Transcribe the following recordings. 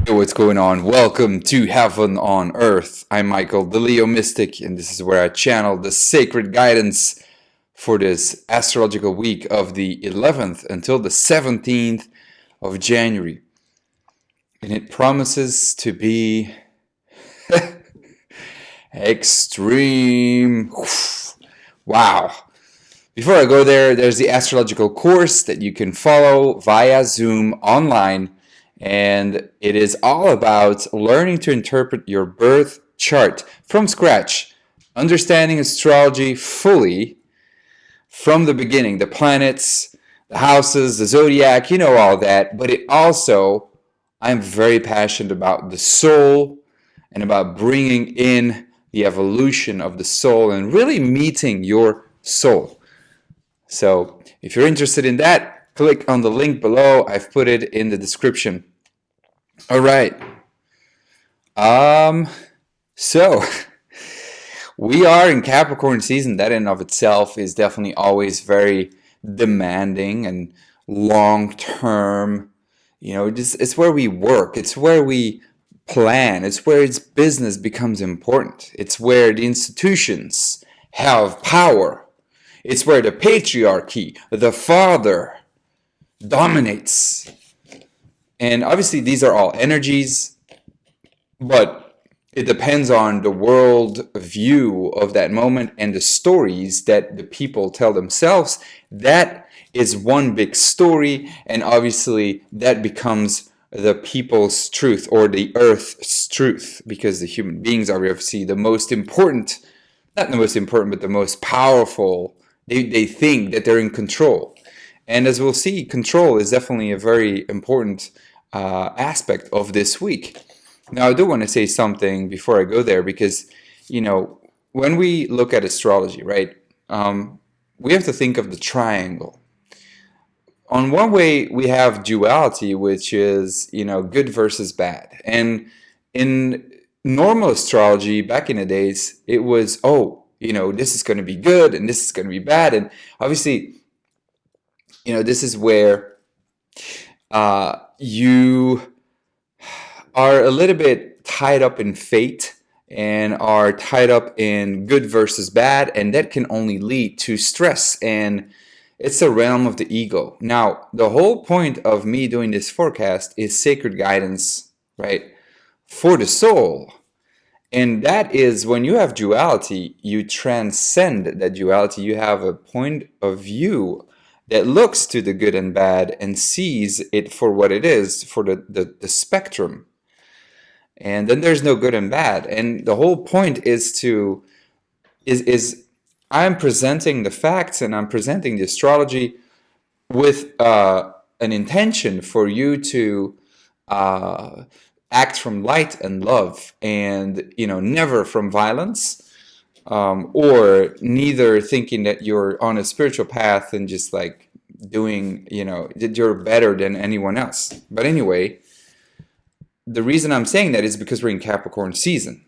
Hey, what's going on? Welcome to Heaven on Earth. I'm Michael, the Leo Mystic, and this is where I channel the sacred guidance for this astrological week of the 11th until the 17th of January. And it promises to be extreme. Wow. Before I go there, there's the astrological course that you can follow via Zoom online. And it is all about learning to interpret your birth chart from scratch, understanding astrology fully from the beginning, the planets, the houses, the zodiac, you know all that. But it also, I'm very passionate about the soul and about bringing in the evolution of the soul and really meeting your soul. So if you're interested in that, click on the link below. I've put it in the description. All right. So we are in Capricorn season. That in of itself is definitely always very demanding and long-term. You know, it's where we work. It's where we plan. It's where its business becomes important. It's where the institutions have power. It's where the patriarchy, the father, dominates. And obviously these are all energies, but it depends on the world view of that moment and the stories that the people tell themselves. That is one big story, and obviously that becomes the people's truth or the earth's truth, because the human beings are obviously the most important, not the most important, but the most powerful. They think that they're in control. And as we'll see, control is definitely a very important aspect of this week. Now, I do want to say something before I go there, because, you know, when we look at astrology, right, we have to think of the triangle. On one way, we have duality, which is, you know, good versus bad. And in normal astrology, back in the days, it was, oh, you know, this is going to be good and this is going to be bad. And obviously, you know, this is where you are a little bit tied up in fate and are tied up in good versus bad, and that can only lead to stress, and it's a realm of the ego. Now, the whole point of me doing this forecast is sacred guidance, right, for the soul. And that is when you have duality, you transcend that duality. You have a point of view that looks to the good and bad and sees it for what it is, for the spectrum. And then there's no good and bad. And the whole point is I'm presenting the facts and I'm presenting the astrology with an intention for you to act from light and love, and, you know, never from violence. Or neither thinking that you're on a spiritual path and just like doing, you know, that you're better than anyone else. But anyway, the reason I'm saying that is because we're in Capricorn season.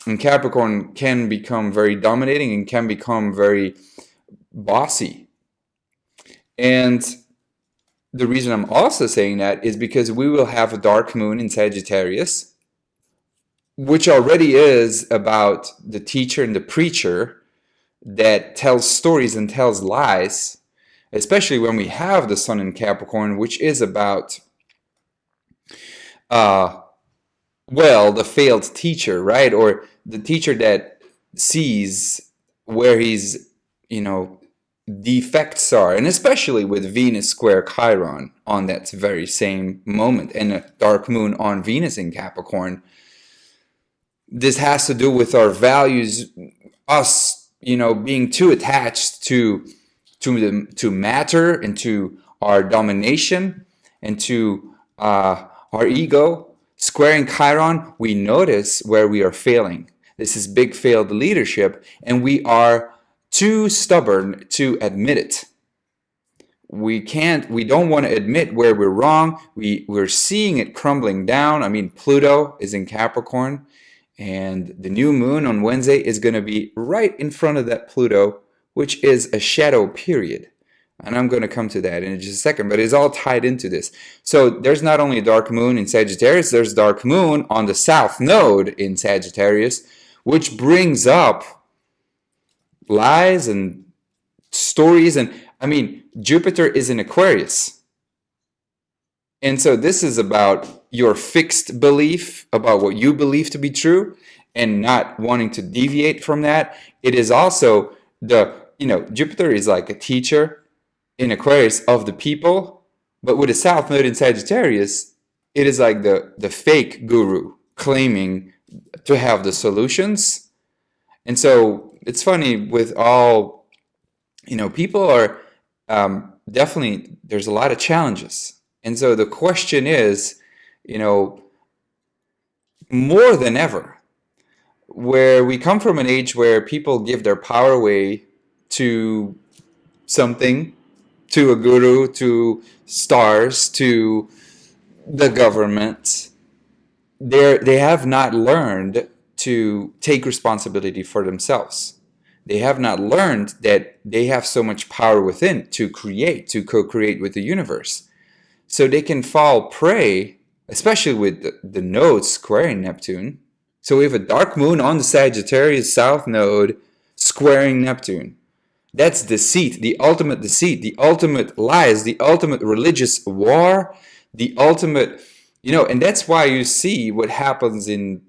And Capricorn can become very dominating and can become very bossy. And the reason I'm also saying that is because we will have a dark moon in Sagittarius, which already is about the teacher and the preacher that tells stories and tells lies, especially when we have the sun in Capricorn, which is about, well, the failed teacher, right? Or the teacher that sees where his, you know, defects are, and especially with Venus square Chiron on that very same moment, and a dark moon on Venus in Capricorn. This has to do with our values, us, you know, being too attached to matter and to our domination and to our ego. Squaring Chiron, we notice where we are failing. This is big failed leadership, and we are too stubborn to admit it. We don't want to admit where we're wrong. We're seeing it crumbling down. I mean, Pluto is in Capricorn, and the new moon on Wednesday is going to be right in front of that Pluto, which is a shadow period. And I'm going to come to that in just a second, but it's all tied into this. So there's not only a dark moon in Sagittarius, there's dark moon on the south node in Sagittarius, which brings up lies and stories. And I mean, Jupiter is in Aquarius. And so this is about your fixed belief about what you believe to be true and not wanting to deviate from that. It is also Jupiter is like a teacher in Aquarius of the people, but with a south node in Sagittarius, it is like the fake guru claiming to have the solutions. And so it's funny with all, people are definitely, there's a lot of challenges. And so the question is, more than ever, where we come from an age where people give their power away to something, to a guru, to stars, to the government. They have not learned to take responsibility for themselves. They have not learned that they have so much power within to create, to co-create with the universe. So they can fall prey, especially with the nodes squaring Neptune. So we have a dark moon on the Sagittarius south node squaring Neptune. That's deceit, the ultimate lies, the ultimate religious war, the ultimate, and that's why you see what happens in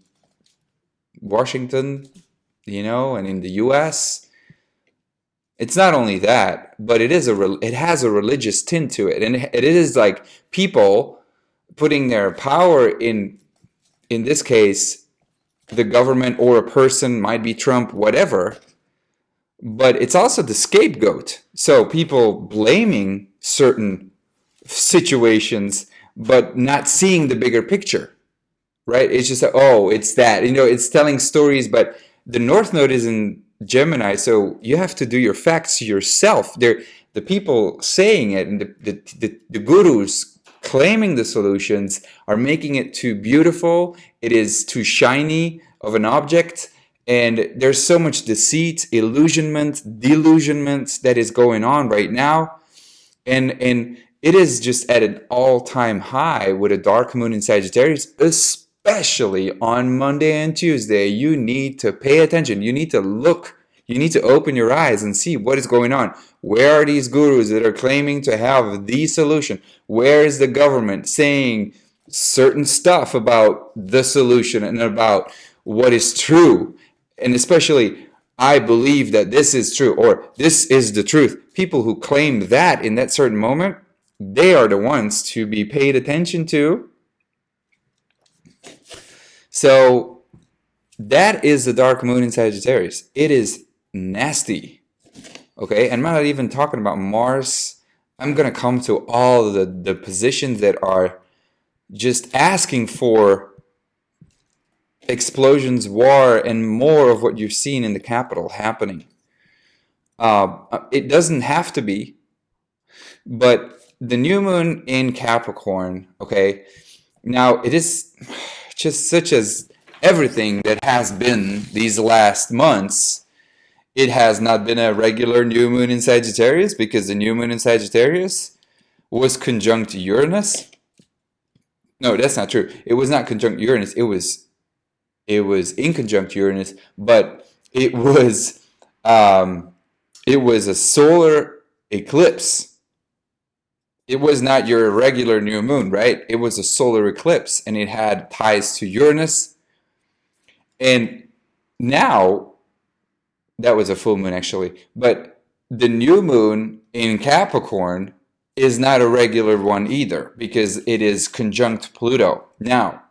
Washington, and in the US. It's not only that, but it has a religious tint to it. And it is like people putting their power in this case, the government or a person, might be Trump, whatever. But it's also the scapegoat. So people blaming certain situations, but not seeing the bigger picture, right? It's just, it's that, it's telling stories, but the North Node is in Gemini, so you have to do your facts yourself. The people saying it and the gurus claiming the solutions are making it too beautiful. It is too shiny of an object. And there's so much deceit, delusionment that is going on right now. And it is just at an all-time high with a dark moon in Sagittarius, especially on Monday and Tuesday. You need to pay attention. You need to look. You need to open your eyes and see what is going on. Where are these gurus that are claiming to have the solution? Where is the government saying certain stuff about the solution and about what is true? And especially, I believe that this is true, or this is the truth. People who claim that in that certain moment, they are the ones to be paid attention to. So that is the dark moon in Sagittarius. It is nasty. Okay, and I'm not even talking about Mars. I'm going to come to all the positions that are just asking for explosions, war, and more of what you've seen in the capital happening. It doesn't have to be, but the new moon in Capricorn, okay, now it is just such as everything that has been these last months. It has not been a regular new moon in Sagittarius because the new moon in Sagittarius was conjunct Uranus. No, that's not true. It was not conjunct Uranus. It was in conjunct Uranus, but it was a solar eclipse. It was not your regular new moon, right? It was a solar eclipse, and it had ties to Uranus. And now, that was a full moon actually, but the new moon in Capricorn is not a regular one either because it is conjunct Pluto. Now,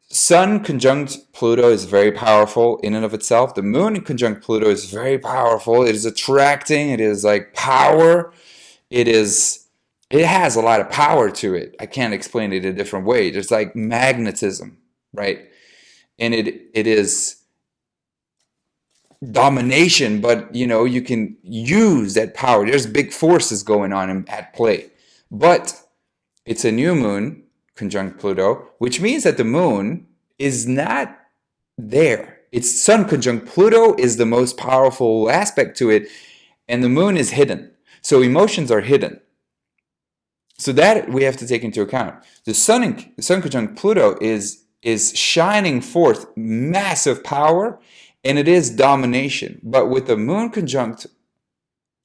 Sun conjunct Pluto is very powerful in and of itself. The moon conjunct Pluto is very powerful. It is attracting. It is like power. It has a lot of power to it. I can't explain it a different way. There's like magnetism, right? And it is domination, but you can use that power. There's big forces going on at play. But it's a new moon conjunct Pluto, which means that the moon is not there. Its sun conjunct Pluto is the most powerful aspect to it, and the moon is hidden. So emotions are hidden. So that we have to take into account. The sun conjunct Pluto is shining forth massive power, and it is domination. But with the moon conjunct,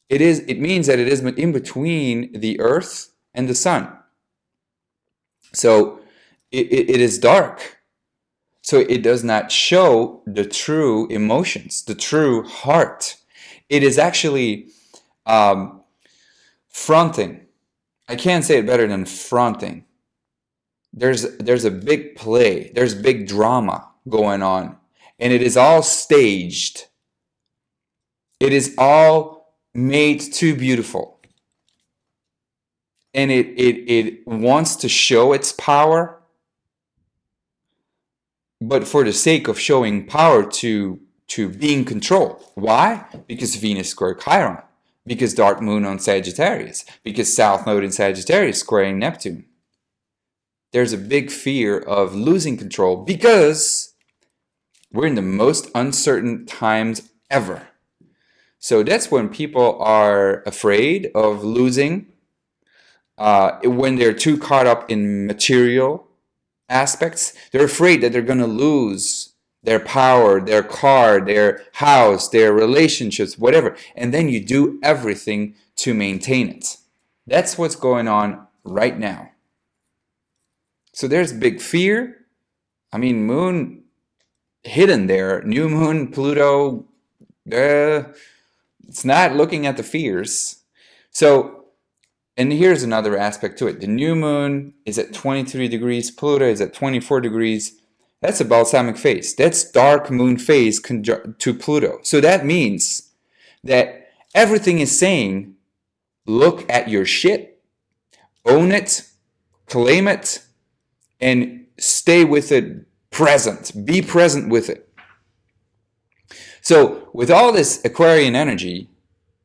it means that it is in between the Earth and the sun. So it is dark. So it does not show the true emotions, the true heart. It is actually fronting. I can't say it better than fronting. There's a big play. There's big drama going on. And it is all staged. It is all made too beautiful. And it wants to show its power, but for the sake of showing power to be in control. Why? Because Venus square Chiron. Because dark moon on Sagittarius. Because south node in Sagittarius squaring Neptune. There's a big fear of losing control because we're in the most uncertain times ever. So that's when people are afraid of losing, when they're too caught up in material aspects. They're afraid that they're going to lose their power, their car, their house, their relationships, whatever. And then you do everything to maintain it. That's what's going on right now. So there's big fear. I mean, moon hidden there. New moon, Pluto, it's not looking at the fears. So, and here's another aspect to it. The new moon is at 23 degrees. Pluto is at 24 degrees. That's a balsamic phase. That's dark moon phase to Pluto. So that means that everything is saying, look at your shit, own it, claim it, and stay with it present. Be present with it. So with all this Aquarian energy,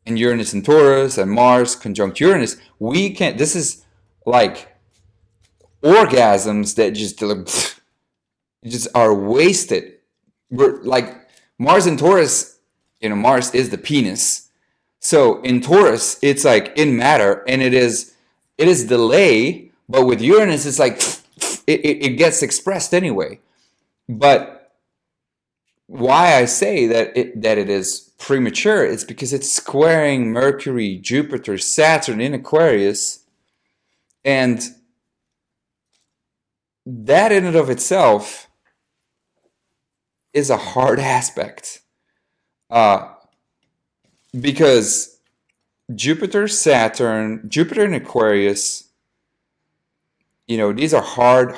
and Uranus and Taurus and Mars conjunct Uranus, we can't, this is like orgasms that just are wasted. We're like Mars and Taurus, Mars is the penis. So in Taurus, it's like in matter, and it is delay, but with Uranus, it's like it gets expressed anyway. But why I say that it is premature, it's because it's squaring Mercury, Jupiter, Saturn in Aquarius, and that in and of itself is a hard aspect, because Jupiter, Saturn, Jupiter in Aquarius, these are hard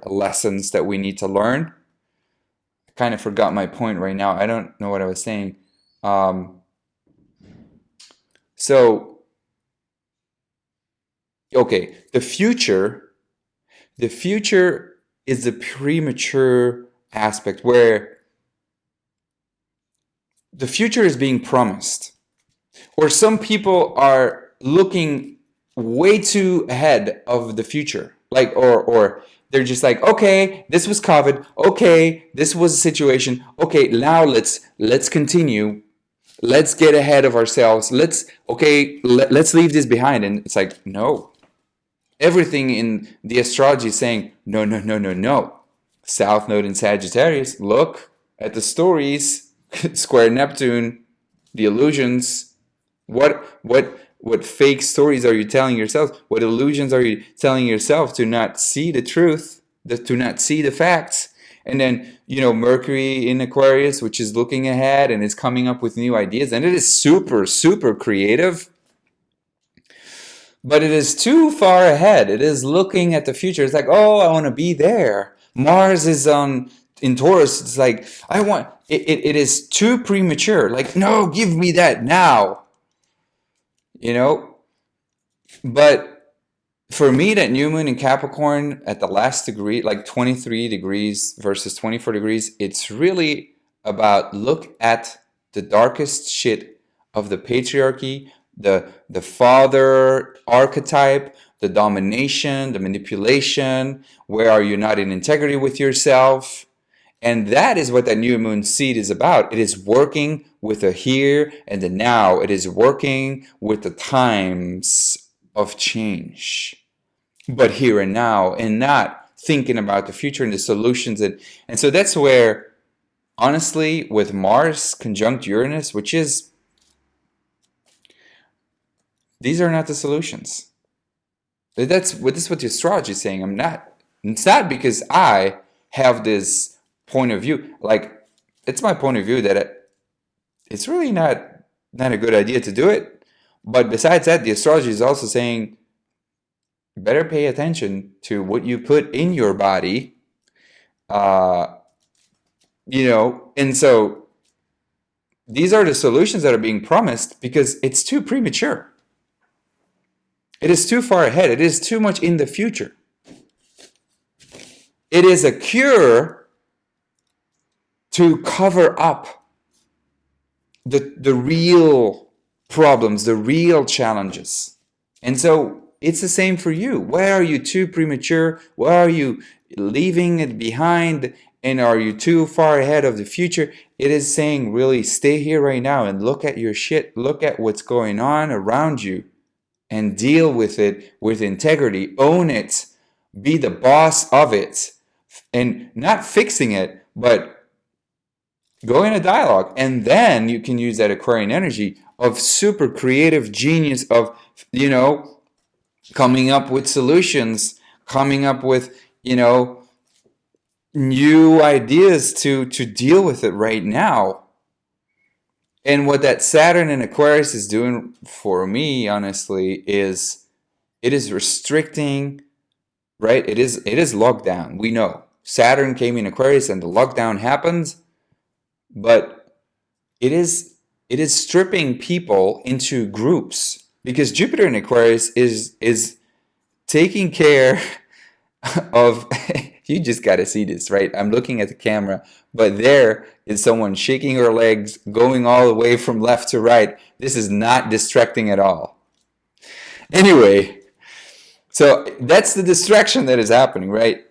lessons that we need to learn. Kind of forgot my point right now. I don't know what I was saying. So, okay, the future is the premature aspect where the future is being promised, or some people are looking way too ahead of the future, like or they're just like, okay, this was COVID. Okay, this was a situation. Okay, now let's continue. Let's get ahead of ourselves. Let's leave this behind. And it's like, no. Everything in the astrology is saying, no. South node in Sagittarius, look at the stories. Square Neptune, the illusions. What fake stories are you telling yourself? What illusions are you telling yourself to not see the truth, to not see the facts? And then, Mercury in Aquarius, which is looking ahead and is coming up with new ideas. And it is super, super creative. But it is too far ahead. It is looking at the future. It's like, oh, I want to be there. Mars is in Taurus. It's like, it is too premature. Like, no, give me that now. But for me, that new moon in Capricorn at the last degree, like 23 degrees versus 24 degrees, it's really about look at the darkest shit of the patriarchy, the father archetype, the domination, the manipulation. Where are you not in integrity with yourself? And that is what that new moon seed is about. It is working with the here and the now. It is working with the times of change, but here and now, and not thinking about the future and the solutions. And so that's where, honestly, with Mars conjunct Uranus, which is, these are not the solutions. That's what the astrology is saying. It's not because I have this point of view. Like, it's my point of view that it's really not a good idea to do it. But besides that, the astrology is also saying, better pay attention to what you put in your body. And so these are the solutions that are being promised because it's too premature. It is too far ahead. It is too much in the future. It is a cure to cover up the real problems, the real challenges. And so it's the same for you. Why are you too premature? Why are you leaving it behind? And are you too far ahead of the future? It is saying, really, stay here right now and look at your shit. Look at what's going on around you and deal with it with integrity. Own it. Be the boss of it. And not fixing it, but go in a dialogue. And then you can use that Aquarian energy of super creative genius of, coming up with solutions, coming up with, new ideas to deal with it right now. And what that Saturn and Aquarius is doing for me, honestly, is it is restricting, right? It is lockdown. We know Saturn came in Aquarius and the lockdown happens, but it is stripping people into groups because Jupiter in Aquarius is taking care of. You just got to see this, right? I'm looking at the camera, but there is someone shaking her legs, going all the way from left to right. This is not distracting at all. Anyway, so that's the distraction that is happening, right?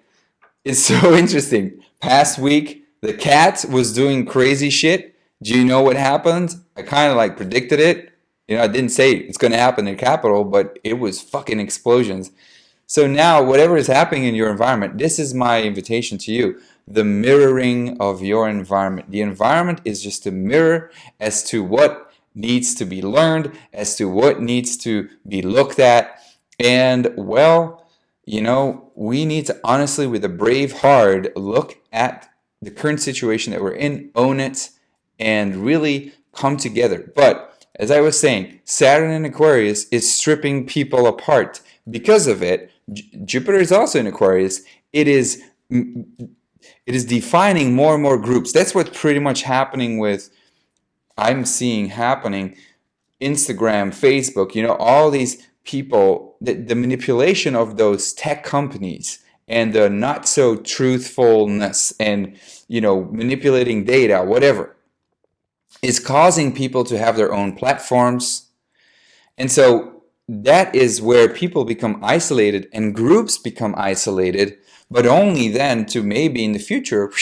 It's so interesting. Past week, the cat was doing crazy shit. Do you know what happened? I kind of like predicted it. I didn't say it's going to happen in the capital, but it was fucking explosions. So now, whatever is happening in your environment, this is my invitation to you. The mirroring of your environment. The environment is just a mirror as to what needs to be learned, as to what needs to be looked at. And, well, we need to honestly, with a brave heart, look at the current situation that we're in, own it, and really come together. But, as I was saying, Saturn in Aquarius is stripping people apart. Because of it, Jupiter is also in Aquarius. It is defining more and more groups. That's what's pretty much happening I'm seeing happening, Instagram, Facebook, all these people, the manipulation of those tech companies and the not so truthfulness and, manipulating data, whatever, is causing people to have their own platforms. And so that is where people become isolated and groups become isolated, but only then to maybe in the future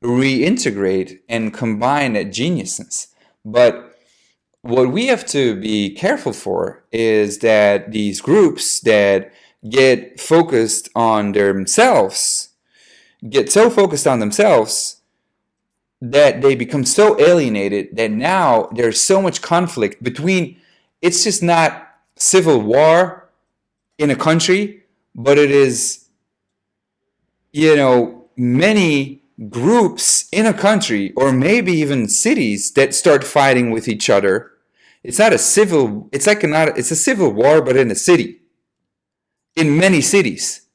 reintegrate and combine that geniusness. But what we have to be careful for is that these groups that get focused on themselves, get so focused on themselves that they become so alienated that now there's so much conflict between, it's just not civil war in a country, but it is, many groups in a country or maybe even cities that start fighting with each other. It's a civil war, but in a city, in many cities,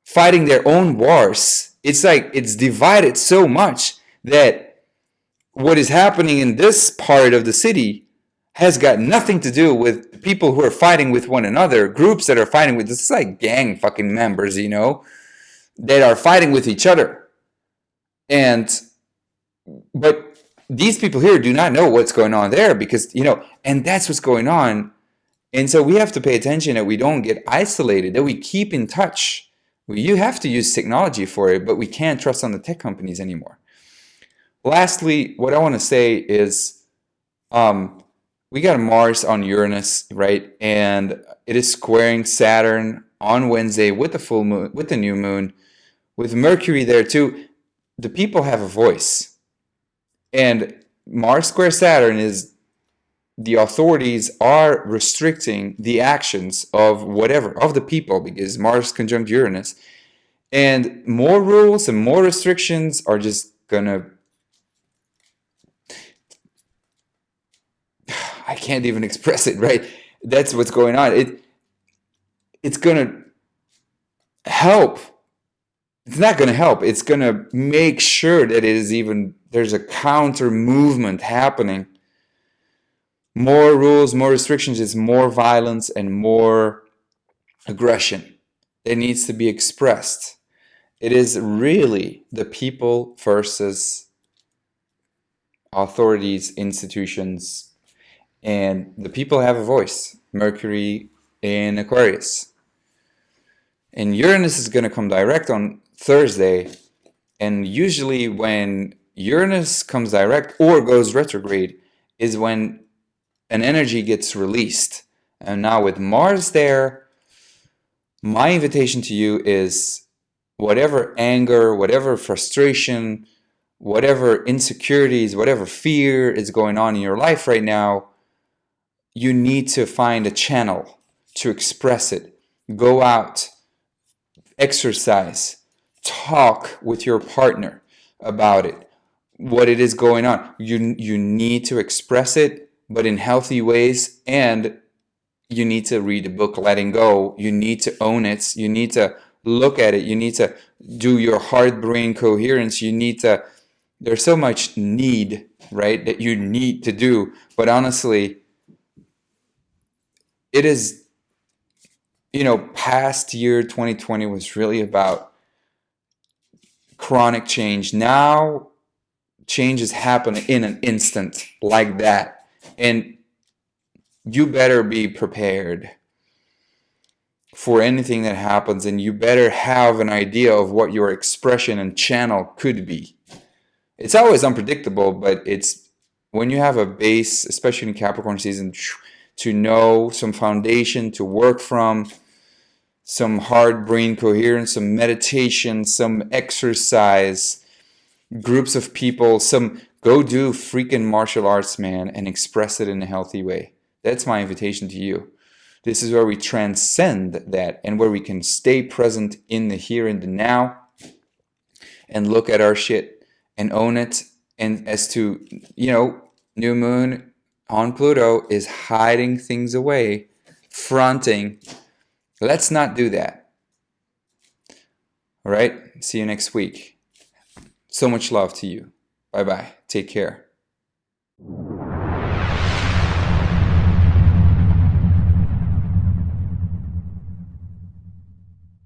fighting their own wars. It's like it's divided so much that what is happening in this part of the city has got nothing to do with the people who are fighting with one another, groups that are fighting with, this is like gang fucking members, that are fighting with each other. But these people here do not know what's going on there because, and that's what's going on. And so we have to pay attention that we don't get isolated, that we keep in touch You have to use technology for it, but we can't trust on the tech companies anymore. Lastly, what I want to say is we got Mars on Uranus, right? And it is squaring Saturn on Wednesday with the full moon, with the new moon, with Mercury there too. The people have a voice. And Mars square Saturn is the authorities are restricting the actions of whatever, of the people, because Mars conjunct Uranus. And more rules and more restrictions are just gonna, I can't even express it, right? That's what's going on. It's gonna help. It's not gonna help. It's gonna make sure that there's a counter movement happening. More rules, more restrictions is more violence and more aggression that needs to be expressed. It is really the people versus authorities, institutions, and the people have a voice. Mercury in Aquarius. And Uranus is going to come direct on Thursday. And usually when Uranus comes direct or goes retrograde is when an energy gets released. And now with Mars there, my invitation to you is whatever anger, whatever frustration, whatever insecurities, whatever fear is going on in your life right now, you need to find a channel to express it. Go out, exercise, talk with your partner about it, what it is going on. You need to express it, but in healthy ways, and you need to read the book Letting Go. You need to own it. You need to look at it. You need to do your heart-brain coherence. There's so much need, right, that you need to do. But honestly, it is, past year 2020 was really about chronic change. Now, change is happening in an instant like that. And you better be prepared for anything that happens, and you better have an idea of what your expression and channel could be. It's always unpredictable, but it's when you have a base, especially in Capricorn season, to know some foundation to work from, some heart brain coherence, some meditation, some exercise, groups of people, go do freaking martial arts, man, and express it in a healthy way. That's my invitation to you. This is where we transcend that and where we can stay present in the here and the now and look at our shit and own it. And as to, new moon on Pluto is hiding things away, fronting. Let's not do that. All right. See you next week. So much love to you. Bye-bye. Take care.